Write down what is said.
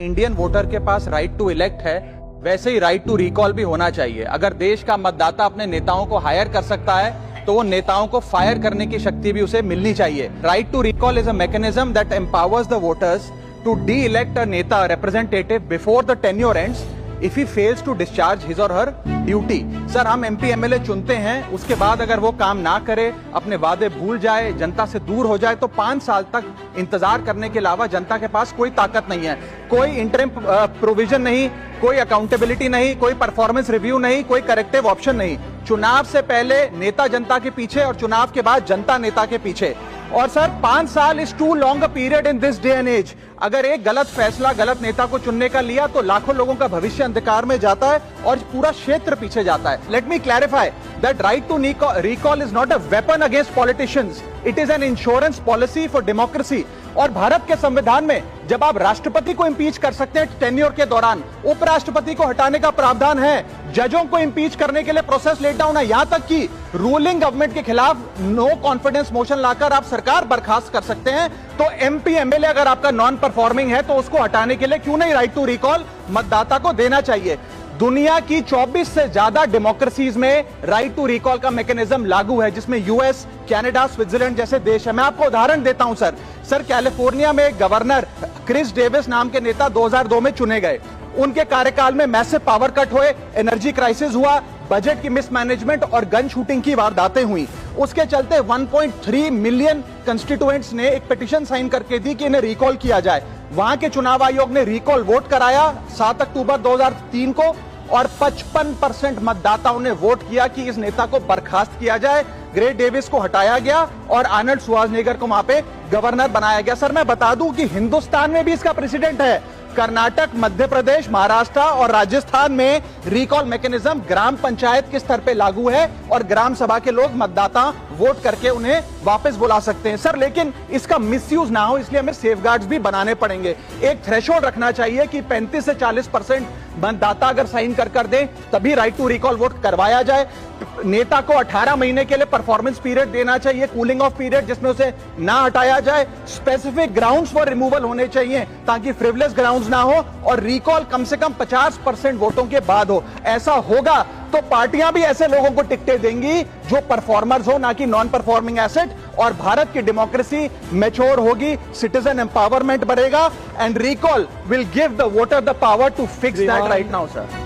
Indian voter के पास right to elect है, वैसे ही राइट टू रिकॉल भी होना चाहिए। अगर देश का मतदाता अपने नेताओं को हायर कर सकता है तो वो नेताओं को फायर करने की शक्ति भी उसे मिलनी चाहिए। Right to recall is a mechanism that empowers the voters to de elect a neta representative before the tenure ends if he fails to discharge his or her duty. Sir, हम एमपी एमएलए चुनते हैं, उसके बाद अगर वो काम ना करे, अपने वादे भूल जाए, जनता से दूर हो जाए, तो 5 साल तक इंतजार करने के अलावा जनता के पास कोई ताकत नहीं है। कोई इंटरिम प्रोविजन नहीं, कोई अकाउंटेबिलिटी नहीं, कोई परफॉर्मेंस रिव्यू नहीं, कोई करेक्टिव ऑप्शन नहीं। चुनाव से पहले नेता जनता के पीछे और चुनाव के बाद जनता नेता के पीछे। और सर, 5 साल is too long a period in this day and age. अगर एक गलत फैसला गलत नेता को चुनने का लिया तो लाखों लोगों का भविष्य अंधकार में जाता है और पूरा क्षेत्र पीछे जाता है। Let me clarify that right to recall is not a weapon against politicians, it is an insurance policy for democracy. और भारत के संविधान में जब आप राष्ट्रपति को इंपीच कर सकते हैं टेन्योर के दौरान, उपराष्ट्रपति को हटाने का प्रावधान है, जजों को इंपीच करने के लिए प्रोसेस लेट डाउन है, यहां तक कि रूलिंग गवर्नमेंट के खिलाफ नो कॉन्फिडेंस मोशन लाकर आप सरकार बर्खास्त कर सकते हैं। तो एमपी एमएलए अगर आपका नॉन परफॉर्मिंग है तो उसको हटाने के लिए क्यों नहीं राइट टू रिकॉल मतदाता को देना चाहिए। दुनिया की 24 से ज्यादा डेमोक्रेसीज में राइट टू रिकॉल का मैकेनिज्म लागू है, जिसमें यूएस, कनाडा, स्विट्जरलैंड जैसे देश है। मैं आपको उदाहरण देता हूं सर, कैलिफोर्निया में गवर्नर क्रिस डेविस नाम के नेता 2002 में चुने गए। उनके कार्यकाल में मैसिव पावर कट हुए, एनर्जी क्राइसिस हुआ, बजट की मिसमैनेजमेंट और गन शूटिंग की वारदातें हुई। उसके चलते 1.3 मिलियन कंस्टिट्यूएंट्स ने एक पिटीशन साइन करके दी कि इन्हें रिकॉल किया जाए। वहां के चुनाव आयोग ने रिकॉल वोट कराया 7 अक्टूबर 2003 को और 55% मतदाताओं ने वोट किया कि इस नेता को बर्खास्त किया जाए, ग्रे डेविस को हटाया गया और आर्नल्ड श्वार्ज़नेगर को वहां पे गवर्नर बनाया गया। सर, मैं बता दूं कि हिंदुस्तान में भी इसका प्रेसिडेंट है। कर्नाटक, मध्य प्रदेश, महाराष्ट्र और राजस्थान में रिकॉल मैकेनिज्म ग्राम पंचायत के स्तर पे लागू है और ग्राम सभा के लोग मतदाता वोट करके उन्हें वापस बुला सकते हैं। सर, लेकिन इसका मिसयूज ना हो इसलिए हमें सेफगार्ड्स भी बनाने पड़ेंगे। एक थ्रेशोल्ड रखना चाहिए कि 35 से 40% मतदाता अगर साइन कर दें तभी राइट टू रिकॉल वोट करवाया जाए। नेता को 18 महीने के लिए परफॉर्मेंस पीरियड देना चाहिए, कूलिंग ऑफ पीरियड, जिसमें उसे ना हटाया जाए। स्पेसिफिक ग्राउंड्स फॉर रिमूवल होने चाहिए ताकि फ्रिवलेस ग्राउंड्स ना हो और रिकॉल कम से कम 50% वोटों के बाद हो। ऐसा होगा तो पार्टियां भी ऐसे लोगों को टिकटें देंगी जो परफॉर्मर्स हो, ना कि नॉन परफॉर्मिंग एसेट, और भारत की डेमोक्रेसी मैच्योर होगी, सिटीजन एम्पावरमेंट बढ़ेगा and recall will give the voter the power to fix that right now sir.